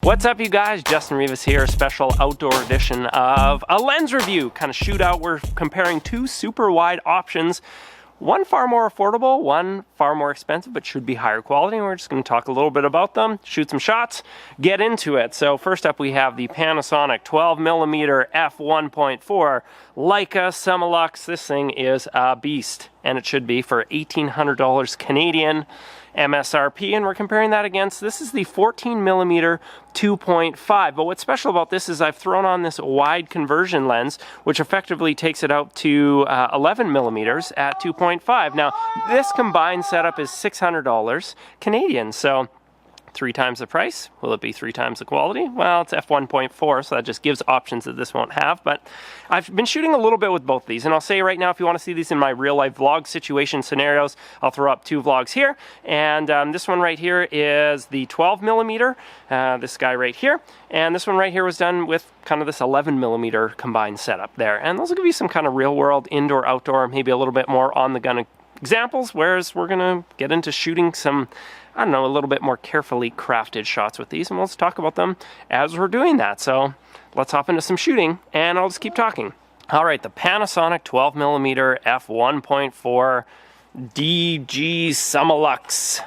What's up, you guys? Justin Rivas here, special outdoor edition of a lens review, kind of shootout. We're comparing two super wide options, one far more affordable, one far more expensive, but should be higher quality. And we're just going to talk a little bit about them, shoot some shots, get into it. So first up, we have the Panasonic 12mm f1.4 Leica Summilux. This thing is a beast, and it should be for $1,800 Canadian MSRP, and we're comparing that against, this is the 14mm 2.5. But what's special about this is I've thrown on this wide conversion lens, which effectively takes it out to 11mm at 2.5. Now, this combined setup is $600 Canadian, so 3 times the price. Will it be 3 times the quality? Well, it's f1.4, so that just gives options that this won't have. But I've been shooting a little bit with both these, and I'll say right now, if you want to see these in my real life vlog situation scenarios, I'll throw up 2 vlogs here. And this one right here is the 12mm, this guy right here. And this one right here was done with kind of this 11mm combined setup there. And those will give you some kind of real world indoor, outdoor, maybe a little bit more on the gun examples, whereas we're going to get into shooting some, I don't know, a little bit more carefully crafted shots with these, and we'll just talk about them as we're doing that. So let's hop into some shooting, and I'll just keep talking. All right, the Panasonic 12mm f1.4 DG Summilux.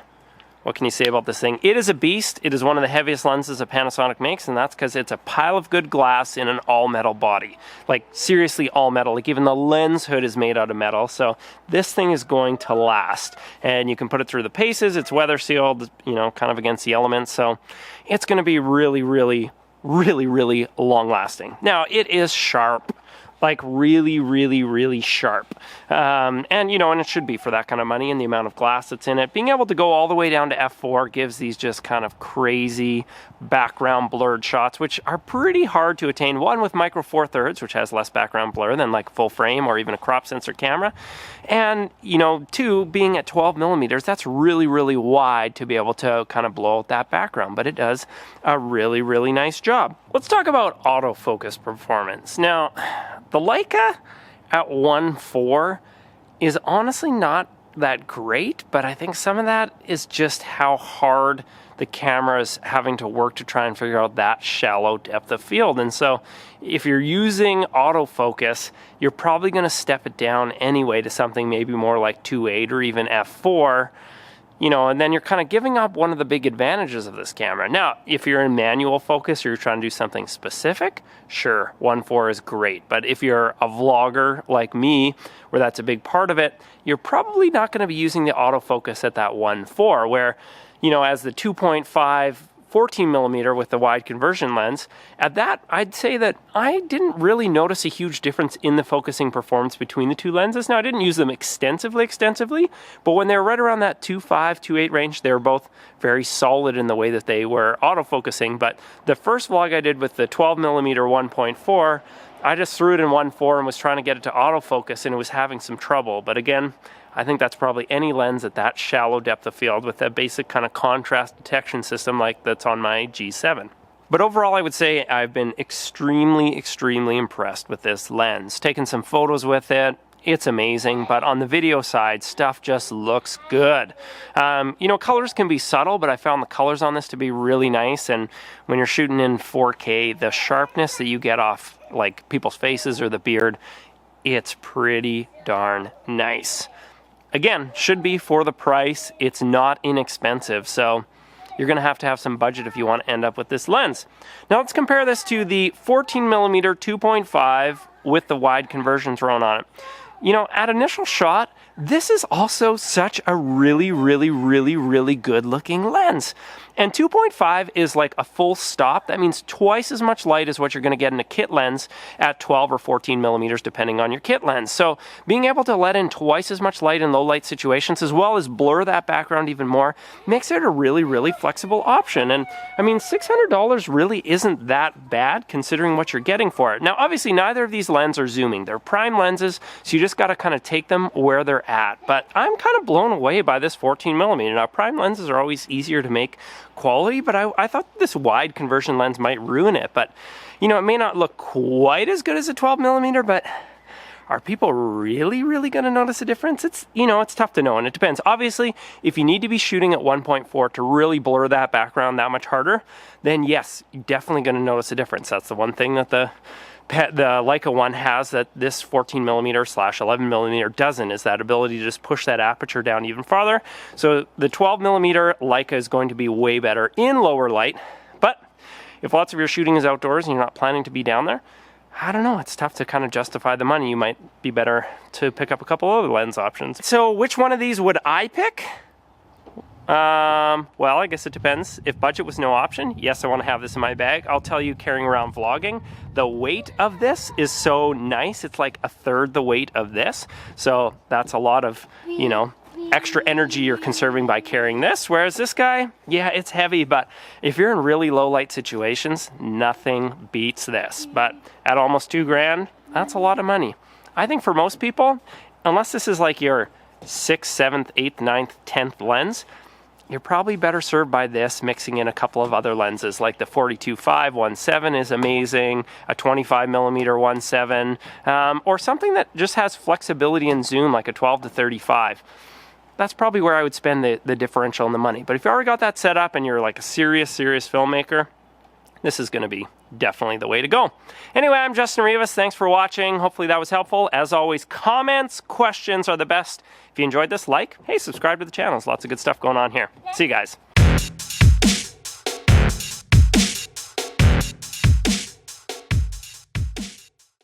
What can you say about this thing? It is a beast. It is one of the heaviest lenses that Panasonic makes, and that's because it's a pile of good glass in an all-metal body. Like, seriously all metal. Like, even the lens hood is made out of metal, so this thing is going to last. And you can put it through the paces. It's weather sealed, you know, kind of against the elements, so it's going to be really, really, really, really long-lasting. Now, it is sharp. Like really, really, really sharp. And, you know, and it should be for that kind of money and the amount of glass that's in it. Being able to go all the way down to f4 gives these just kind of crazy background blurred shots, which are pretty hard to attain. One, with micro four thirds, which has less background blur than like full frame or even a crop sensor camera. And, you know, 2, being at 12mm, that's really, really wide to be able to kind of blow out that background. But it does a really, really nice job. Let's talk about autofocus performance. Now, the Leica at 1.4 is honestly not that great, but I think some of that is just how hard the camera is having to work to try and figure out that shallow depth of field. And so if you're using autofocus, you're probably going to step it down anyway to something maybe more like 2.8 or even f4. You know, and then you're kind of giving up one of the big advantages of this camera. Now, if you're in manual focus or you're trying to do something specific, sure, 1.4 is great. But if you're a vlogger like me, where that's a big part of it, you're probably not going to be using the autofocus at that 1.4, where, you know, as the 2.5 14mm with the wide conversion lens, at that, I'd say that I didn't really notice a huge difference in the focusing performance between the two lenses. Now, I didn't use them extensively, but when they were right around that 2.5, 2.8 range, they were both very solid in the way that they were autofocusing. But the first vlog I did with the 12mm 1.4, I just threw it in 1.4 and was trying to get it to autofocus, and it was having some trouble. But again, I think that's probably any lens at that shallow depth of field with that basic kind of contrast detection system like that's on my G7. But overall, I would say I've been extremely, extremely impressed with this lens. Taken some photos with it. It's amazing, but on the video side, stuff just looks good. You know, colors can be subtle, but I found the colors on this to be really nice. And when you're shooting in 4K, the sharpness that you get off like people's faces or the beard, it's pretty darn nice. Again, should be for the price. It's not inexpensive, so you're going to have some budget if you want to end up with this lens. Now let's compare this to the 14mm 2.5 with the wide conversion thrown on it. You know, at initial shot, this is also such a really, really, really, really good looking lens. And 2.5 is like a full stop. That means twice as much light as what you're going to get in a kit lens at 12 or 14mm, depending on your kit lens. So being able to let in twice as much light in low light situations, as well as blur that background even more, makes it a really, really flexible option. And I mean, $600 really isn't that bad considering what you're getting for it. Now, obviously, neither of these lenses are zooming. They're prime lenses, so you just got to kind of take them where they're at. But I'm kind of blown away by this 14mm. Now, prime lenses are always easier to make quality, but I thought this wide conversion lens might ruin it. But, you know, it may not look quite as good as a 12mm, but are people really, really going to notice a difference? It's, you know, it's tough to know, and it depends. Obviously, if you need to be shooting at 1.4 to really blur that background that much harder, then yes, you're definitely going to notice a difference. That's the one thing that the Leica one has that this 14mm/11mm doesn't, is that ability to just push that aperture down even farther. So the 12mm Leica is going to be way better in lower light, but if lots of your shooting is outdoors and you're not planning to be down there, I don't know, it's tough to kind of justify the money. You might be better to pick up a couple other lens options. So which one of these would I pick? Well, I guess it depends. If budget was no option, yes, I want to have this in my bag. I'll tell you, carrying around vlogging, the weight of this is so nice. It's like a third the weight of this. So that's a lot of, you know, extra energy you're conserving by carrying this. Whereas this guy, yeah, it's heavy, but if you're in really low light situations, nothing beats this. But at almost $2,000, that's a lot of money. I think for most people, unless this is like your 6th, 7th, 8th, 9th, 10th lens, you're probably better served by this, mixing in a couple of other lenses, like the 42.5 1.7 is amazing, a 25mm 1.7, or something that just has flexibility in zoom, like a 12 to 35. That's probably where I would spend the differential in the money. But if you already got that set up and you're like a serious filmmaker, this is going to be definitely the way to go. Anyway, I'm Justin Rivas. Thanks for watching. Hopefully that was helpful. As always, comments, questions are the best. If you enjoyed this, like, hey, subscribe to the channel. There's lots of good stuff going on here. See you guys.